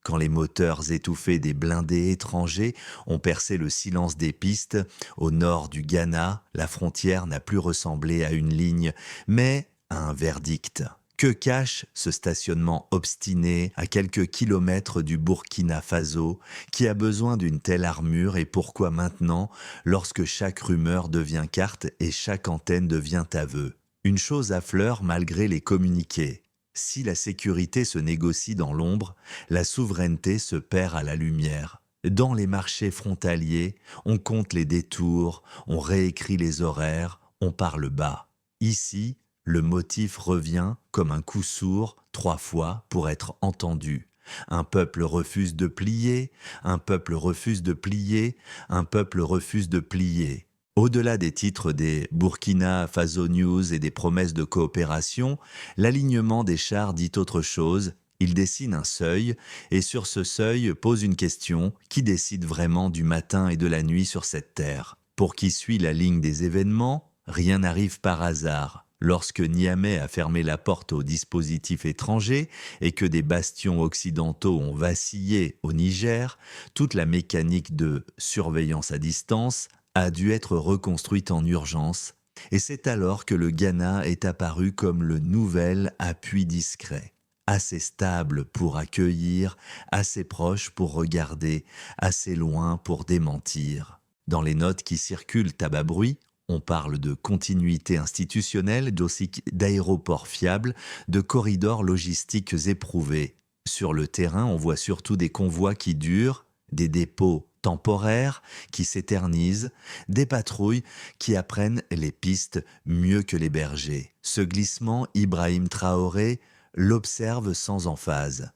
Quand les moteurs étouffés des blindés étrangers ont percé le silence des pistes, au nord du Ghana, la frontière n'a plus ressemblé à une ligne, mais à un verdict. Que cache ce stationnement obstiné à quelques kilomètres du Burkina Faso qui a besoin d'une telle armure et pourquoi maintenant, lorsque chaque rumeur devient carte et chaque antenne devient aveu? Une chose affleure malgré les communiqués. Si la sécurité se négocie dans l'ombre, la souveraineté se perd à la lumière. Dans les marchés frontaliers, on compte les détours, on réécrit les horaires, on parle bas. Ici, le motif revient comme un coup sourd 3 fois pour être entendu. Un peuple refuse de plier, un peuple refuse de plier, un peuple refuse de plier. Au-delà des titres des Burkina Faso News et des promesses de coopération, l'alignement des chars dit autre chose. Il dessine un seuil et sur ce seuil pose une question: qui décide vraiment du matin et de la nuit sur cette terre? Pour qui suit la ligne des événements, rien n'arrive par hasard. Lorsque Niamey a fermé la porte aux dispositifs étrangers et que des bastions occidentaux ont vacillé au Niger, toute la mécanique de surveillance à distance a dû être reconstruite en urgence, et c'est alors que le Ghana est apparu comme le nouvel appui discret, assez stable pour accueillir, assez proche pour regarder, assez loin pour démentir. Dans les notes qui circulent à bas bruit, on parle de continuité institutionnelle, d'aussi d'aéroports fiables, de corridors logistiques éprouvés. Sur le terrain, on voit surtout des convois qui durent, des dépôts temporaires qui s'éternisent, des patrouilles qui apprennent les pistes mieux que les bergers. Ce glissement, Ibrahim Traoré l'observe sans emphase.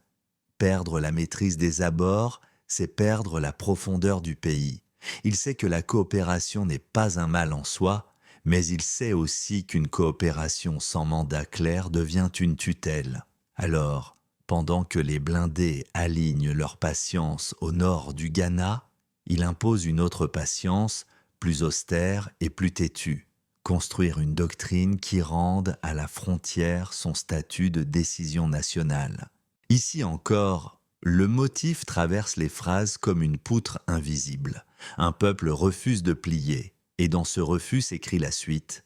Perdre la maîtrise des abords, c'est perdre la profondeur du pays. Il sait que la coopération n'est pas un mal en soi, mais il sait aussi qu'une coopération sans mandat clair devient une tutelle. Alors, pendant que les blindés alignent leur patience au nord du Ghana, il impose une autre patience, plus austère et plus têtue. Construire une doctrine qui rende à la frontière son statut de décision nationale. Ici encore, le motif traverse les phrases comme une poutre invisible. Un peuple refuse de plier, et dans ce refus s'écrit la suite.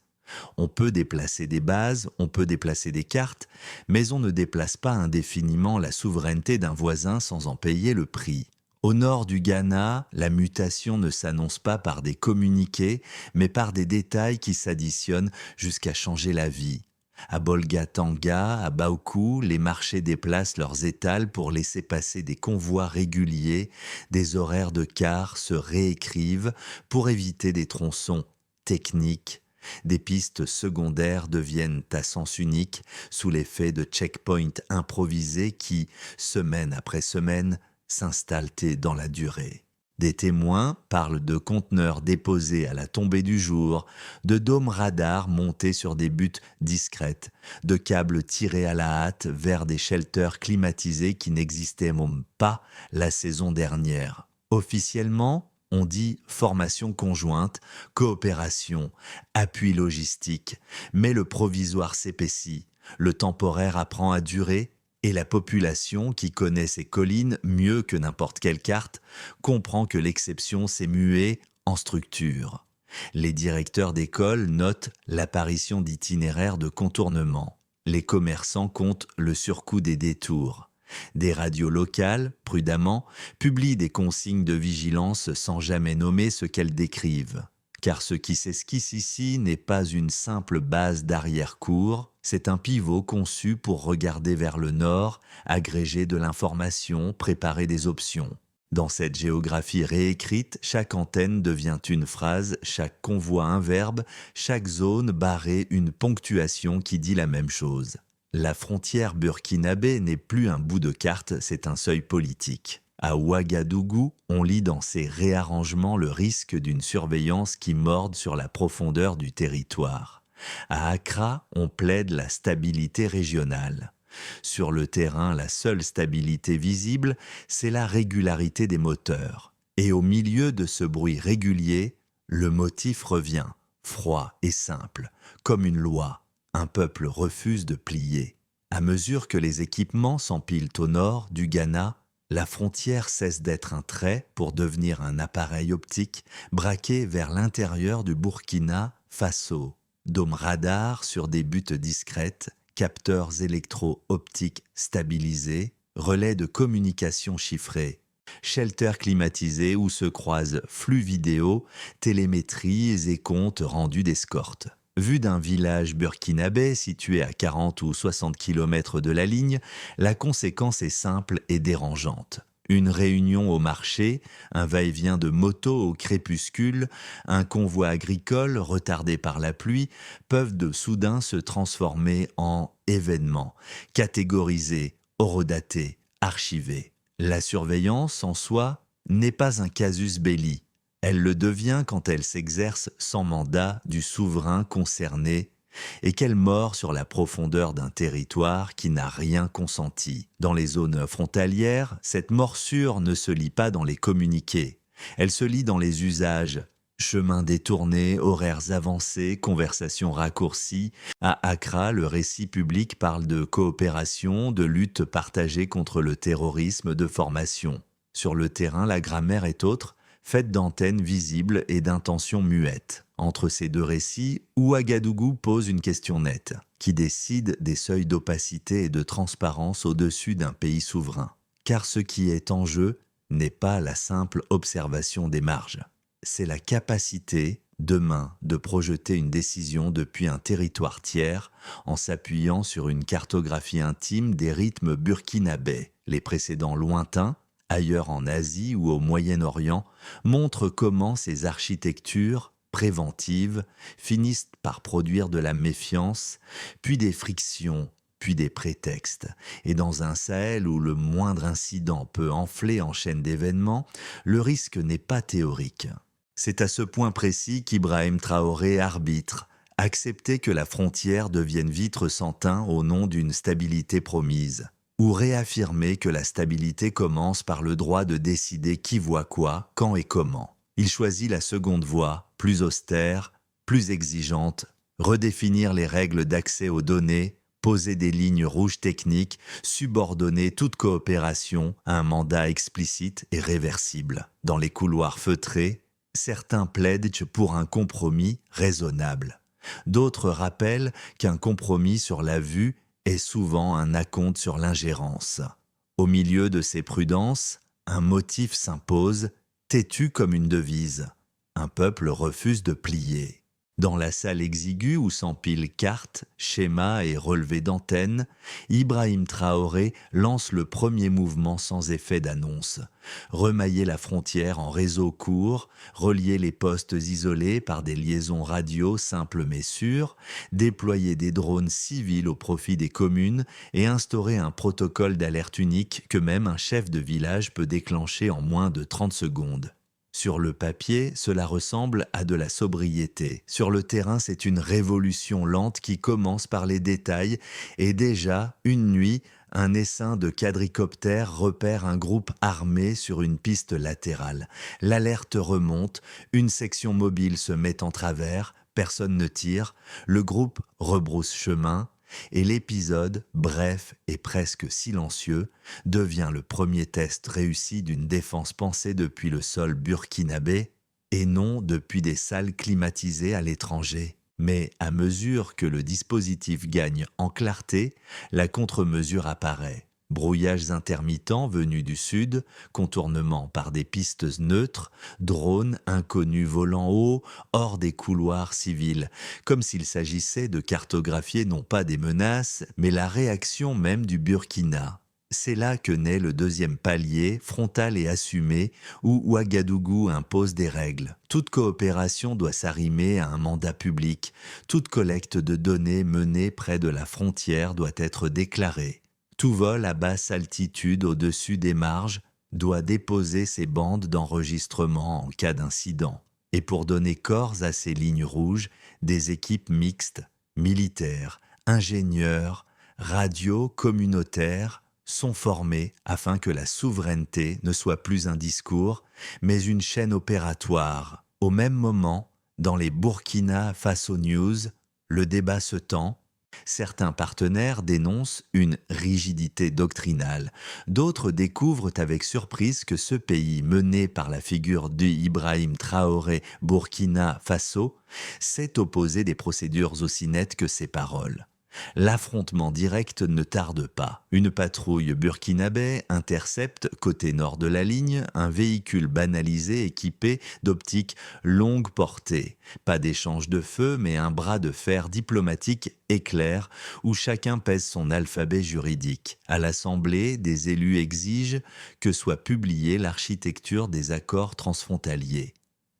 On peut déplacer des bases, on peut déplacer des cartes, mais on ne déplace pas indéfiniment la souveraineté d'un voisin sans en payer le prix. Au nord du Ghana, la mutation ne s'annonce pas par des communiqués, mais par des détails qui s'additionnent jusqu'à changer la vie. À Bolgatanga, à Baokou, les marchés déplacent leurs étals pour laisser passer des convois réguliers, des horaires de cars se réécrivent pour éviter des tronçons techniques. Des pistes secondaires deviennent à sens unique sous l'effet de checkpoints improvisés qui, semaine après semaine, s'installent dans la durée. Des témoins parlent de conteneurs déposés à la tombée du jour, de dômes radars montés sur des buttes discrètes, de câbles tirés à la hâte vers des shelters climatisés qui n'existaient même pas la saison dernière. Officiellement, on dit formation conjointe, coopération, appui logistique, mais le provisoire s'épaissit, le temporaire apprend à durer, et la population, qui connaît ces collines mieux que n'importe quelle carte, comprend que l'exception s'est muée en structure. Les directeurs d'école notent l'apparition d'itinéraires de contournement. Les commerçants comptent le surcoût des détours. Des radios locales, prudemment, publient des consignes de vigilance sans jamais nommer ce qu'elles décrivent. Car ce qui s'esquisse ici n'est pas une simple base d'arrière-cour, c'est un pivot conçu pour regarder vers le nord, agréger de l'information, préparer des options. Dans cette géographie réécrite, chaque antenne devient une phrase, chaque convoi un verbe, chaque zone barrée une ponctuation qui dit la même chose. La frontière burkinabé n'est plus un bout de carte, c'est un seuil politique. À Ouagadougou, on lit dans ces réarrangements le risque d'une surveillance qui morde sur la profondeur du territoire. À Accra, on plaide la stabilité régionale. Sur le terrain, la seule stabilité visible, c'est la régularité des moteurs. Et au milieu de ce bruit régulier, le motif revient, froid et simple, comme une loi. Un peuple refuse de plier. À mesure que les équipements s'empilent au nord du Ghana, La frontière cesse d'être un trait pour devenir un appareil optique braqué vers l'intérieur du Burkina Faso. Dômes radars sur des buttes discrètes, capteurs électro-optiques stabilisés, relais de communication chiffrés, shelters climatisés où se croisent flux vidéo, télémétries et comptes rendus d'escorte. Vu d'un village burkinabé situé à 40 ou 60 km de la ligne, la conséquence est simple et dérangeante. Une réunion au marché, un va-et-vient de motos au crépuscule, un convoi agricole retardé par la pluie peuvent de soudain se transformer en événements, catégorisés, horodatés, archivés. La surveillance, en soi, n'est pas un casus belli. Elle le devient quand elle s'exerce sans mandat du souverain concerné et qu'elle mord sur la profondeur d'un territoire qui n'a rien consenti. Dans les zones frontalières, cette morsure ne se lit pas dans les communiqués. Elle se lit dans les usages. Chemins détournés, horaires avancés, conversations raccourcies. À Accra, le récit public parle de coopération, de lutte partagée contre le terrorisme, de formation. Sur le terrain, la grammaire est autre, faite d'antennes visibles et d'intentions muettes. Entre ces deux récits, Ouagadougou pose une question nette, qui décide des seuils d'opacité et de transparence au-dessus d'un pays souverain. Car ce qui est en jeu n'est pas la simple observation des marges. C'est la capacité, demain, de projeter une décision depuis un territoire tiers en s'appuyant sur une cartographie intime des rythmes burkinabés. Les précédents lointains, ailleurs en Asie ou au Moyen-Orient, montrent comment ces architectures préventives finissent par produire de la méfiance, puis des frictions, puis des prétextes. Et dans un Sahel où le moindre incident peut enfler en chaîne d'événements, le risque n'est pas théorique. C'est à ce point précis qu'Ibrahim Traoré arbitre, accepter que la frontière devienne vitre sans teint au nom d'une stabilité promise, ou réaffirmer que la stabilité commence par le droit de décider qui voit quoi, quand et comment. Il choisit la seconde voie, plus austère, plus exigeante, redéfinir les règles d'accès aux données, poser des lignes rouges techniques, subordonner toute coopération à un mandat explicite et réversible. Dans les couloirs feutrés, certains plaident pour un compromis raisonnable. D'autres rappellent qu'un compromis sur la vue est souvent un acompte sur l'ingérence. Au milieu de ces prudences, un motif s'impose, têtu comme une devise. Un peuple refuse de plier. Dans la salle exiguë où s'empilent cartes, schémas et relevés d'antennes, Ibrahim Traoré lance le premier mouvement sans effet d'annonce. Remailler la frontière en réseau court, relier les postes isolés par des liaisons radio simples mais sûres, déployer des drones civils au profit des communes et instaurer un protocole d'alerte unique que même un chef de village peut déclencher en moins de 30 secondes. Sur le papier, cela ressemble à de la sobriété. Sur le terrain, c'est une révolution lente qui commence par les détails et déjà, une nuit, un essaim de quadricoptères repère un groupe armé sur une piste latérale. L'alerte remonte, une section mobile se met en travers, personne ne tire, le groupe rebrousse chemin, et l'épisode, bref et presque silencieux, devient le premier test réussi d'une défense pensée depuis le sol burkinabé et non depuis des salles climatisées à l'étranger. Mais à mesure que le dispositif gagne en clarté, la contre-mesure apparaît. Brouillages intermittents venus du sud, contournement par des pistes neutres, drones inconnus volant haut, hors des couloirs civils, comme s'il s'agissait de cartographier non pas des menaces, mais la réaction même du Burkina. C'est là que naît le deuxième palier, frontal et assumé, où Ouagadougou impose des règles. Toute coopération doit s'arrimer à un mandat public. Toute collecte de données menée près de la frontière doit être déclarée. Tout vol à basse altitude au-dessus des marges doit déposer ses bandes d'enregistrement en cas d'incident. Et pour donner corps à ces lignes rouges, des équipes mixtes, militaires, ingénieurs, radio, communautaires, sont formées afin que la souveraineté ne soit plus un discours, mais une chaîne opératoire. Au même moment, dans les Burkina Faso News, le débat se tend, Certains partenaires dénoncent une rigidité doctrinale. D'autres découvrent avec surprise que ce pays, mené par la figure d'Ibrahim Traoré Burkina Faso, s'est opposé des procédures aussi nettes que ses paroles. L'affrontement direct ne tarde pas. Une patrouille burkinabé intercepte, côté nord de la ligne, un véhicule banalisé équipé d'optiques longue portée. Pas d'échange de feu, mais un bras de fer diplomatique éclair où chacun pèse son alphabet juridique. À l'Assemblée, des élus exigent que soit publiée l'architecture des accords transfrontaliers.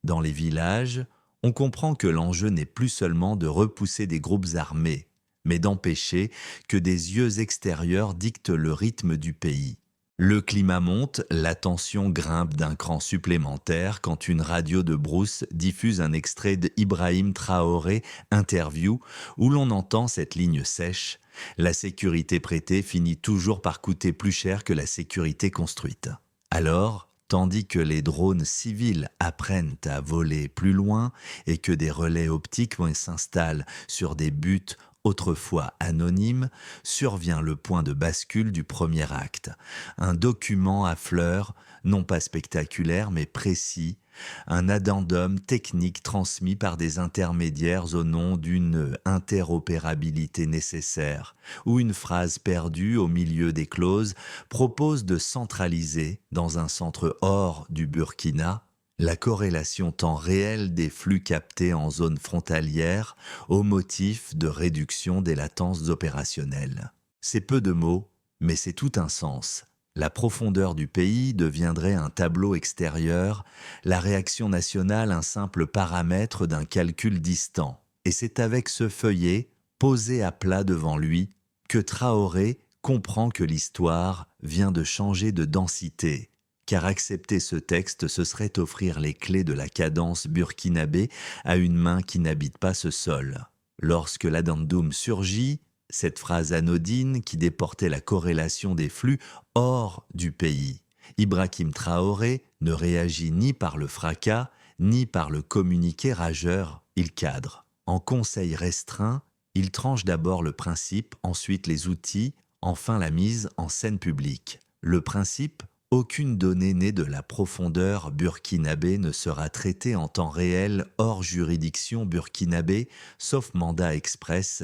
Dans les villages, on comprend que l'enjeu n'est plus seulement de repousser des groupes armés, mais d'empêcher que des yeux extérieurs dictent le rythme du pays. Le climat monte, la tension grimpe d'un cran supplémentaire quand une radio de brousse diffuse un extrait d'Ibrahim Traoré interview où l'on entend cette ligne sèche. La sécurité prêtée finit toujours par coûter plus cher que la sécurité construite. Alors, tandis que les drones civils apprennent à voler plus loin et que des relais optiques s'installent sur des buts autrefois anonyme, survient le point de bascule du premier acte. Un document à fleurs, non pas spectaculaire mais précis, un addendum technique transmis par des intermédiaires au nom d'une interopérabilité nécessaire, où une phrase perdue au milieu des clauses propose de centraliser, dans un centre hors du Burkina, la corrélation temps réel des flux captés en zone frontalière au motif de réduction des latences opérationnelles. C'est peu de mots, mais c'est tout un sens. La profondeur du pays deviendrait un tableau extérieur, la réaction nationale un simple paramètre d'un calcul distant. Et c'est avec ce feuillet, posé à plat devant lui, que Traoré comprend que l'histoire vient de changer de densité, car accepter ce texte, ce serait offrir les clés de la cadence burkinabé à une main qui n'habite pas ce sol. Lorsque l'addendum surgit, cette phrase anodine qui déportait la corrélation des flux hors du pays, Ibrahim Traoré ne réagit ni par le fracas, ni par le communiqué rageur, il cadre. En conseil restreint, il tranche d'abord le principe, ensuite les outils, enfin la mise en scène publique. Le principe, aucune donnée née de la profondeur burkinabé ne sera traitée en temps réel hors juridiction burkinabé, sauf mandat express,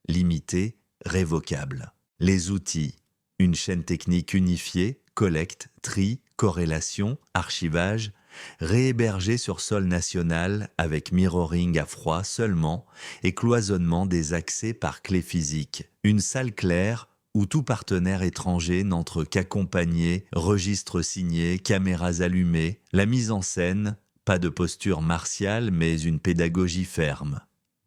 limité, révocable. Les outils, une chaîne technique unifiée, collecte, tri, corrélation, archivage, réhébergé sur sol national avec mirroring à froid seulement et cloisonnement des accès par clé physique. Une salle claire où tout partenaire étranger n'entre qu'accompagné, registre signé, caméras allumées, la mise en scène, pas de posture martiale mais une pédagogie ferme.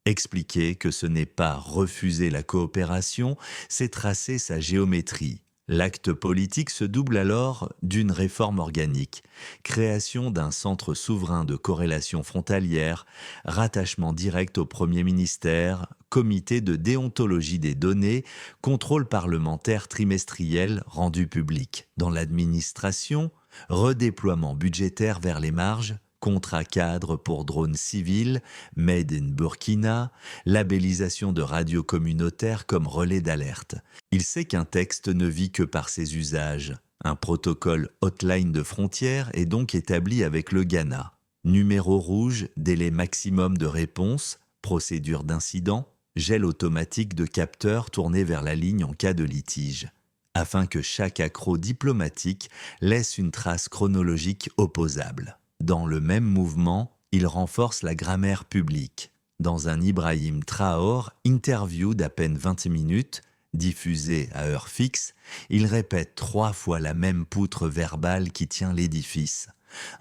Expliquer que ce n'est pas refuser la coopération, c'est tracer sa géométrie. L'acte politique se double alors d'une réforme organique, création d'un centre souverain de corrélation frontalière, rattachement direct au Premier ministère, comité de déontologie des données, contrôle parlementaire trimestriel rendu public. Dans l'administration, redéploiement budgétaire vers les marges, contrat cadre pour drones civils, Made in Burkina, labellisation de radios communautaires comme relais d'alerte. Il sait qu'un texte ne vit que par ses usages. Un protocole hotline de frontières est donc établi avec le Ghana. Numéro rouge, délai maximum de réponse, procédure d'incident, gel automatique de capteurs tournés vers la ligne en cas de litige, afin que chaque accroc diplomatique laisse une trace chronologique opposable. Dans le même mouvement, il renforce la grammaire publique. Dans un Ibrahim Traoré interview d'à peine 20 minutes, diffusé à heure fixe, il répète 3 fois la même poutre verbale qui tient l'édifice.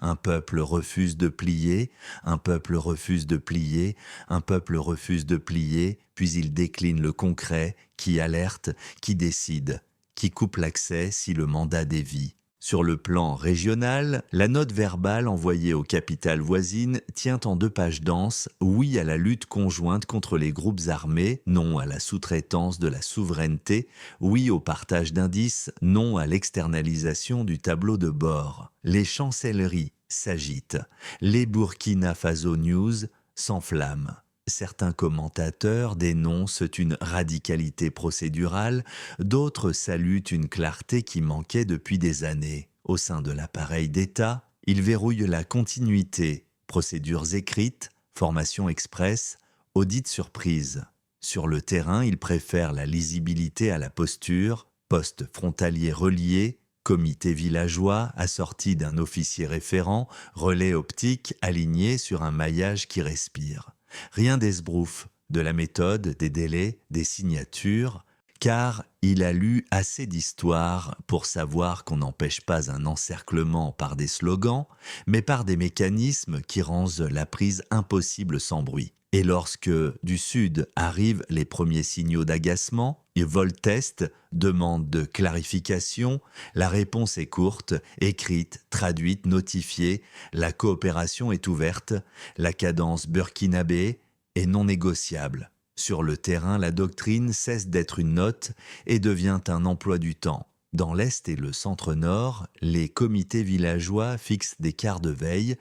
Un peuple refuse de plier, un peuple refuse de plier, un peuple refuse de plier, puis il décline le concret, qui alerte, qui décide, qui coupe l'accès si le mandat dévie. Sur le plan régional, la note verbale envoyée aux capitales voisines tient en 2 pages denses « Oui à la lutte conjointe contre les groupes armés, non à la sous-traitance de la souveraineté, oui au partage d'indices, non à l'externalisation du tableau de bord ». Les chancelleries s'agitent, les Burkina Faso News s'enflamment. Certains commentateurs dénoncent une radicalité procédurale, d'autres saluent une clarté qui manquait depuis des années. Au sein de l'appareil d'État, ils verrouillent la continuité, procédures écrites, formation express, audit surprise. Sur le terrain, ils préfèrent la lisibilité à la posture, poste frontalier relié, comité villageois assorti d'un officier référent, relais optique aligné sur un maillage qui respire. Rien d'esbrouf, de la méthode, des délais, des signatures, car il a lu assez d'histoires pour savoir qu'on n'empêche pas un encerclement par des slogans, mais par des mécanismes qui rendent la prise impossible sans bruit. Et lorsque, du Sud, arrivent les premiers signaux d'agacement, Voltest demande de clarification, la réponse est courte, écrite, traduite, notifiée, la coopération est ouverte, la cadence burkinabé est non négociable. Sur le terrain, la doctrine cesse d'être une note et devient un emploi du temps. Dans l'Est et le centre-nord, les comités villageois fixent des quarts de veille,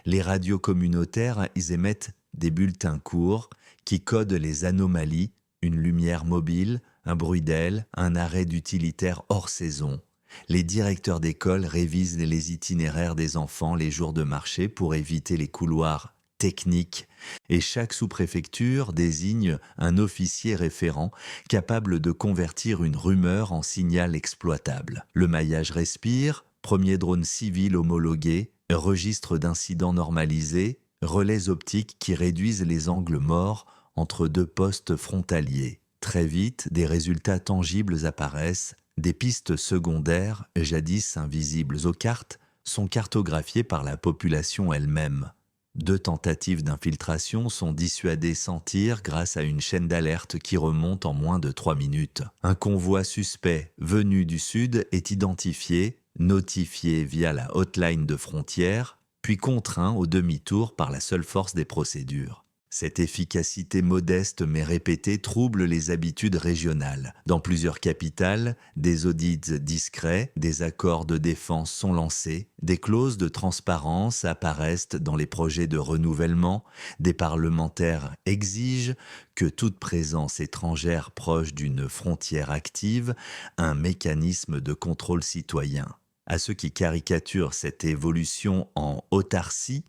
les radios communautaires y émettent des bulletins courts qui codent les anomalies, une lumière mobile, un bruit d'aile, un arrêt d'utilitaire hors saison. Les directeurs d'école révisent les itinéraires des enfants les jours de marché pour éviter les couloirs techniques et chaque sous-préfecture désigne un officier référent capable de convertir une rumeur en signal exploitable. Le maillage respire, premier drone civil homologué, registre d'incidents normalisés, relais optiques qui réduisent les angles morts entre deux postes frontaliers. Très vite, des résultats tangibles apparaissent, des pistes secondaires, jadis invisibles aux cartes, sont cartographiées par la population elle-même. 2 tentatives d'infiltration sont dissuadées sans tir grâce à une chaîne d'alerte qui remonte en moins de 3 minutes. Un convoi suspect venu du sud est identifié, notifié via la hotline de frontière, puis contraint au demi-tour par la seule force des procédures. Cette efficacité modeste mais répétée trouble les habitudes régionales. Dans plusieurs capitales, des audits discrets, des accords de défense sont lancés, des clauses de transparence apparaissent dans les projets de renouvellement, des parlementaires exigent que toute présence étrangère proche d'une frontière active un mécanisme de contrôle citoyen. À ceux qui caricaturent cette évolution en autarcie,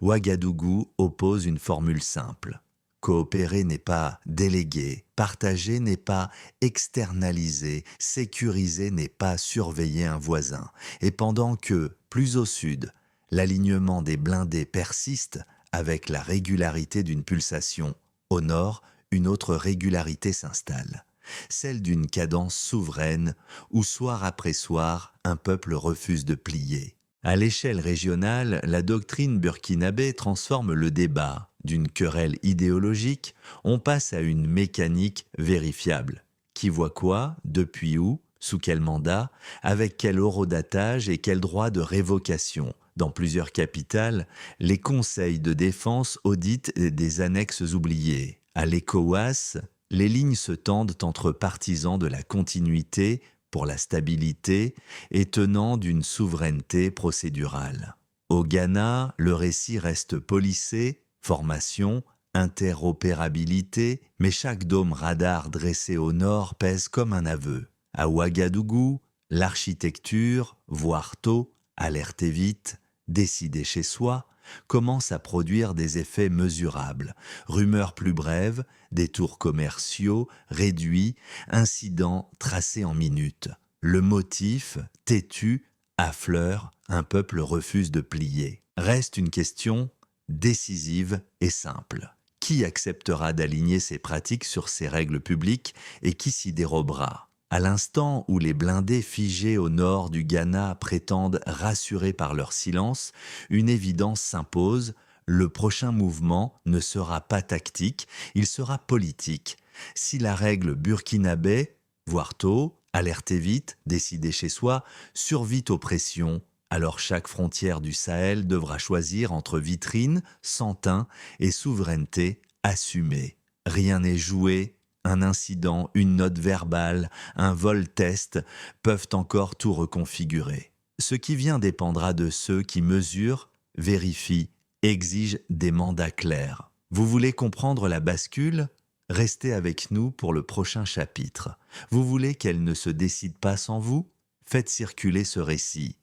Ouagadougou oppose une formule simple. Coopérer n'est pas déléguer, partager n'est pas externaliser, sécuriser n'est pas surveiller un voisin. Et pendant que, plus au sud, l'alignement des blindés persiste avec la régularité d'une pulsation, au nord, une autre régularité s'installe. Celle d'une cadence souveraine où soir après soir, un peuple refuse de plier. À l'échelle régionale, la doctrine burkinabé transforme le débat. D'une querelle idéologique, on passe à une mécanique vérifiable. Qui voit quoi, depuis où, sous quel mandat, avec quel horodatage et quel droit de révocation. Dans plusieurs capitales, les conseils de défense auditent des annexes oubliées. À l'ECOWAS, les lignes se tendent entre partisans de la continuité pour la stabilité et tenant d'une souveraineté procédurale. Au Ghana, le récit reste policé, formation, interopérabilité, mais chaque dôme radar dressé au nord pèse comme un aveu. À Ouagadougou, l'architecture, voir tôt, alerter vite, décider chez soi, commence à produire des effets mesurables. Rumeurs plus brèves, détours commerciaux réduits, incidents tracés en minutes. Le motif, têtu, affleure, un peuple refuse de plier. Reste une question décisive et simple. Qui acceptera d'aligner ses pratiques sur ses règles publiques et qui s'y dérobera ? À l'instant où les blindés figés au nord du Ghana prétendent rassurés par leur silence, une évidence s'impose, le prochain mouvement ne sera pas tactique, il sera politique. Si la règle burkinabé, voir tôt, alerter vite, décider chez soi, survit aux pressions, alors chaque frontière du Sahel devra choisir entre vitrine, santin et souveraineté assumée. Rien n'est joué. Un incident, une note verbale, un vol-test peuvent encore tout reconfigurer. Ce qui vient dépendra de ceux qui mesurent, vérifient, exigent des mandats clairs. Vous voulez comprendre la bascule? Restez avec nous pour le prochain chapitre. Vous voulez qu'elle ne se décide pas sans vous? Faites circuler ce récit.